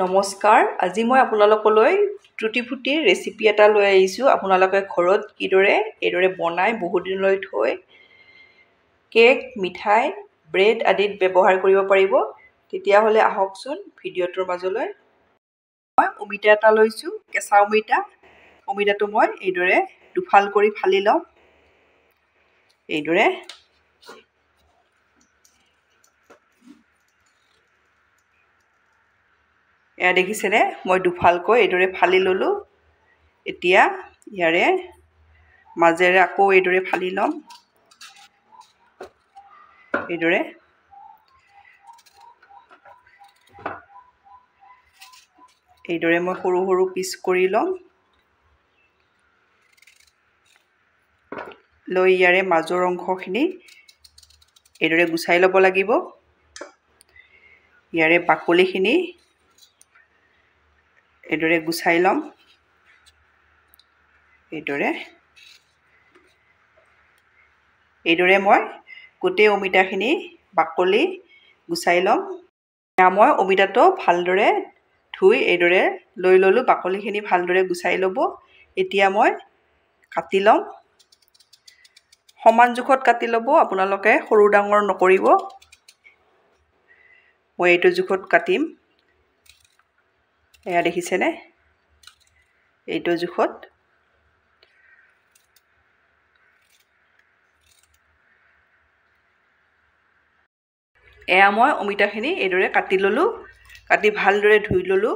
নমস্কাৰ, আজি মই আপোনালোকলৈ টুটি ফুটিৰ ৰেচিপি এটা লৈ আহিছোঁ। আপোনালোকে ঘৰত এইদৰে বনাই বহুত দিনলৈ থৈ কেক, মিঠাই, ব্ৰেড আদিত ব্যৱহাৰ কৰিব পাৰিব। তেতিয়াহ'লে আহকচোন ভিডিঅ'টোৰ মাজলৈ। মই অমিতা এটা লৈছোঁ, কেঁচা অমিতা। অমিতাটো মই এইদৰে দুফাল কৰি ফালি ল'ম। এইদৰে এয়া দেখিছেনে, মই দুফালকৈ এইদৰে ফালি ল'লোঁ। এতিয়া ইয়াৰে মাজেৰে আকৌ এইদৰে ফালি ল'ম। এইদৰে মই সৰু সৰু পিচ কৰি ল'ম। লৈ ইয়াৰে মাজৰ অংশখিনি এইদৰে গুচাই ল'ব লাগিব। ইয়াৰে বাকলিখিনি এইদৰে গুচাই ল'ম। এইদৰে মই গোটেই অমিতাখিনি বাকলি গুচাই ল'ম। মই অমিতাটো ভালদৰে ধুই এইদৰে লৈ ল'লোঁ। বাকলিখিনি ভালদৰে গুচাই ল'ব। এতিয়া মই কাটি ল'ম। সমান জোখত কাটি ল'ব, আপোনালোকে সৰু ডাঙৰ নকৰিব। মই এইটো জোখত কাটিম। এয়া দেখিছেনে, এইটো জোখত। এয়া মই অমিতাখিনি এইদৰে কাটি ল'লোঁ। কাটি ভালদৰে ধুই ল'লোঁ।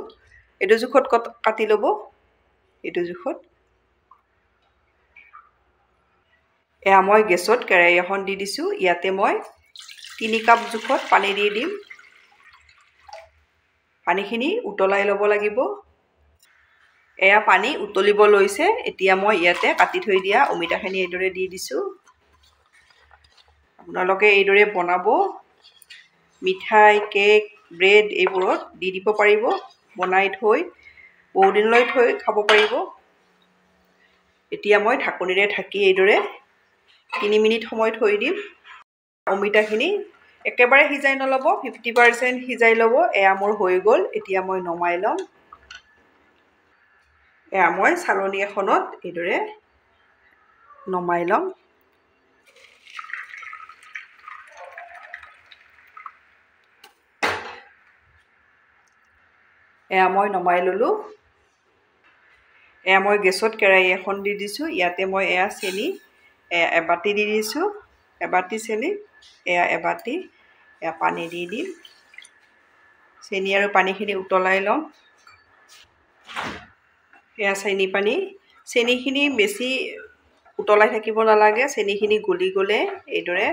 এইটো জোখত কাটি ল'ব। এইটো জোখত। এয়া মই গেছত কেৰাহী এখন দি দিছোঁ। ইয়াতে মই 3 কাপ জোখত পানী দি দিম। পানীখিনি উতলাই ল'ব লাগিব। এয়া পানী উতলিব লৈছে। এতিয়া মই ইয়াতে কাটি থৈ দিয়া অমিতাখিনি এইদৰে দি দিছোঁ। আপোনালোকে এইদৰে বনাব। মিঠাই, কেক, ব্ৰেড এইবোৰত দি দিব পাৰিব। বনাই থৈ বহুদিনলৈ থৈ খাব পাৰিব। এতিয়া মই ঢাকনিৰে ঢাকি এইদৰে 3 মিনিট সময় থৈ দিম। অমিতাখিনি একেবাৰে সিজাই নল'ব, 50% সিজাই ল'ব। এয়া মোৰ হৈ গ'ল। এতিয়া মই নমাই ল'ম। এয়া মই চালনী এখনত এইদৰে নমাই ল'ম। এয়া মই নমাই ল'লোঁ। এয়া মই গেছত কেৰাহী এখন দি দিছোঁ। ইয়াতে মই এয়া চেনি এবাটি দি দিছোঁ। এবাটি চেনি, এয়া এবাটি এয়া পানী দি দিম। চেনি আৰু পানীখিনি উতলাই ল'ম। এয়া চেনিখিনি বেছি উতলাই থাকিব নালাগে। চেনিখিনি গলি গ'লে এইদৰে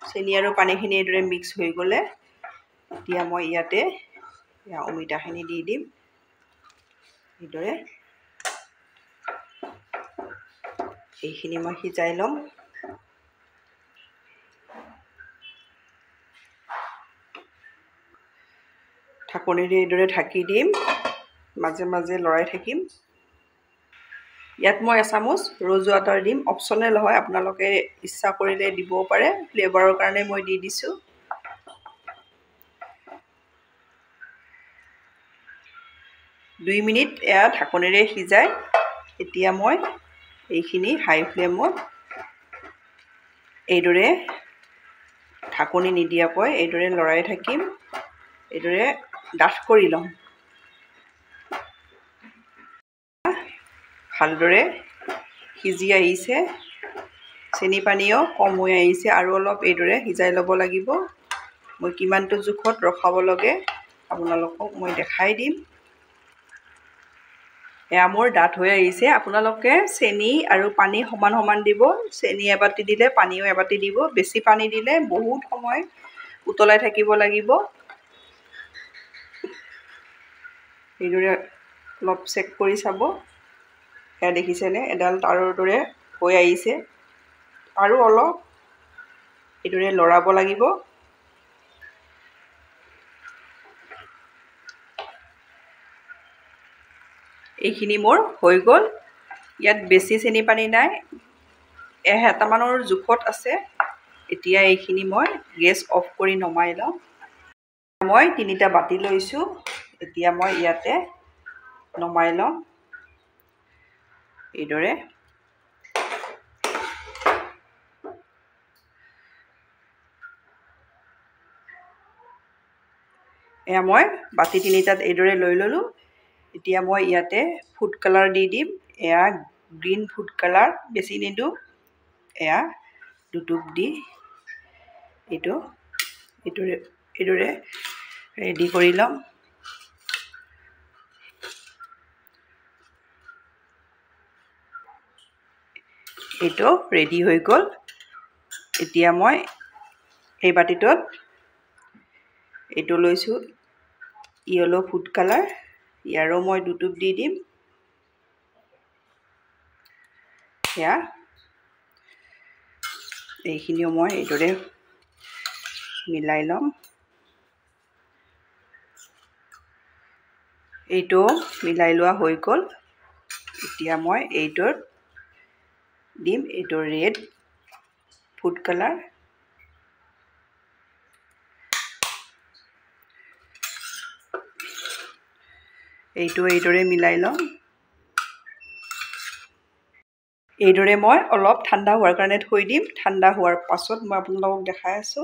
চেনি আৰু পানীখিনি এইদৰে মিক্স হৈ গ'লে এতিয়া মই ইয়াতে অমিতাখিনি দি দিম। এইদৰে এইখিনি মই সিজাই ল'ম। ঢাকনিৰে এইদৰে ঢাকি দিম। মাজে মাজে লৰাই থাকিম। ইয়াত মই এচামুচ ৰ'জ ৱাটাৰ দিম। অপচনেল হয়, আপোনালোকে ইচ্ছা কৰিলে দিবও পাৰে। ফ্লেভাৰৰ কাৰণে মই দি দিছোঁ। দুই মিনিট এয়া ঢাকনিৰে সিজাই এতিয়া মই এইখিনি হাই ফ্লেমত এইদৰে ঢাকনি নিদিয়াকৈ এইদৰে লৰাই থাকিম। এইদৰে ডাঠ কৰি ল'ম। ভালদৰে সিজি আহিছে। চেনি পানীও কম হৈ আহিছে। আৰু অলপ এইদৰে সিজাই ল'ব লাগিব। মই কিমানটো জোখত ৰখাব লাগে আপোনালোকক মই দেখাই দিম। এয়া মোৰ ডাঠ হৈ আহিছে। আপোনালোকে চেনি আৰু পানী সমান সমান দিব। চেনি এবাটি দিলে পানীও এবাটি দিব। বেছি পানী দিলে বহুত সময় উতলাই থাকিব লাগিব। এইদৰে অলপ চেক কৰি চাব। এয়া দেখিছেনে, এডাল তাৰৰ দৰে হৈ আহিছে। আৰু অলপ এইদৰে লৰাব লাগিব। এইখিনি মোৰ হৈ গ'ল। ইয়াত বেছি চেনি পানী নাই, এহেতামানৰ জোখত আছে। এতিয়া এইখিনি মই গেছ অফ কৰি নমাই লওঁ। মই 3টা বাতি লৈছোঁ। এতিয়া মই ইয়াতে নমাই লম এইদৰে এয়া মই বাতি তিনিটাত এইদৰে লৈ ললো এতিয়া মই ইয়াতে ফুড কালাৰ দি দিম এয়া গ্ৰীণ ফুড কালাৰ বেছি নিদু এয়া দুটুপ দি এইদৰে ৰেডি কৰি লম এইটো ৰেডি হৈ গ'ল এতিয়া মই এই বাটিটোত এইটো লৈছো ইয়েলো ফুড কালাৰ ইয়াৰো মই দুটুপ দি দিম এয়া এইখিনিও মই এইদৰে মিলাই লম এইটো মিলাই লোৱা হৈ গ'ল এতিয়া মই এইটোত দিম এইটো ৰেড ফুড কালাৰ এইটো এইদৰে মিলাই লম এইদৰে মই অলপ ঠাণ্ডা হোৱাৰ কাৰণে থৈ দিম ঠাণ্ডা হোৱাৰ পাছত মই আপোনালোকক দেখাই আছো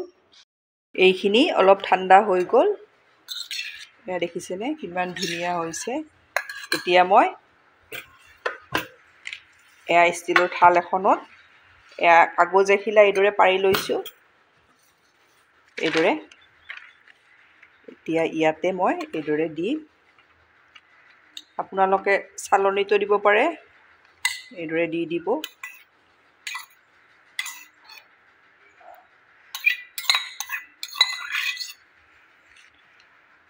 এইখিনি অলপ ঠাণ্ডা হৈ গ'ল এয়া দেখিছেনে কিমান ধুনীয়া হৈছে এতিয়া মই এয়া ষ্টিলৰ থাল এখনত এয়া কাগজ এখিলা এইদৰে পাৰি লৈছো এইদৰে এতিয়া ইয়াতে মই এইদৰে দি আপোনালোকে চালনিতো দিব পাৰে এইদৰে দি দিব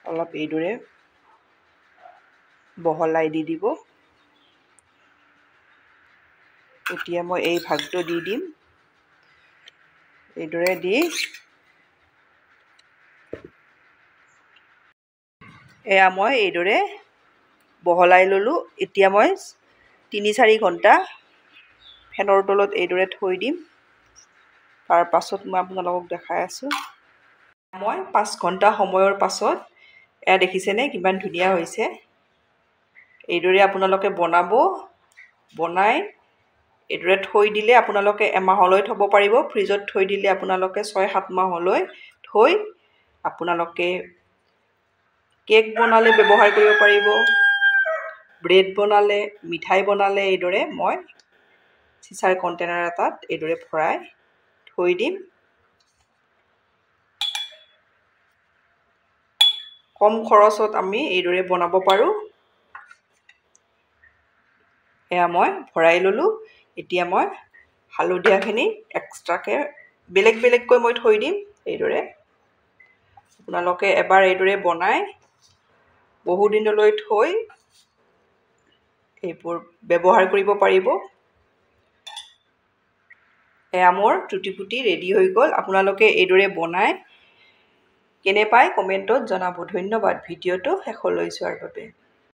অলপ এইদৰে বহলাই দি দিব এতিয়া মই এই ভাগটো দি দিম এইদৰে দি এয়া মই এইদৰে বহলাই ললো এতিয়া মই ৩-৪ ঘণ্টা ফেনৰ তলত এইদৰে থৈ দিম তাৰ পাছত মই আপোনালোকক দেখাই আছো মই 5 ঘণ্টা সময়ৰ পাছত এয়া দেখিছেনে কিমান ধুনীয়া হৈছে এইদৰে আপোনালোকে বনাই এইদৰে থৈ দিলে আপোনালোকে এমাহলৈ থব পাৰিব ফ্ৰিজত থৈ দিলে আপোনালোকে 6-7 মাহলৈ থৈ আপোনালোকে কেক বনালে ব্যৱহাৰ কৰিব পাৰিব ব্ৰেড বনালে মিঠাই বনালে এইদৰে মই চিচাৰ কণ্টেনাৰ এটাত এইদৰে ভৰাই থৈ দিম কম খৰচত আমি এইদৰে বনাব পাৰো এয়া মই ভৰাই ললো এতিয়া মই হালধিয়াখিনি এক্সট্ৰাকে বেলেগকৈ মই থৈ দিম এইদৰে আপোনালোকে এবাৰ এইদৰে বনাই বহু দিনলৈ থৈ এইবোৰ ব্যৱহাৰ কৰিব পাৰিব এয়া মোৰ টুটি ফুটি ৰেডি হৈ গ'ল আপোনালোকে এইদৰে বনাই কেনে পায় কমেণ্টত জনাব ধন্যবাদ ভিডিঅ'টো শেষলৈ চোৱাৰ বাবে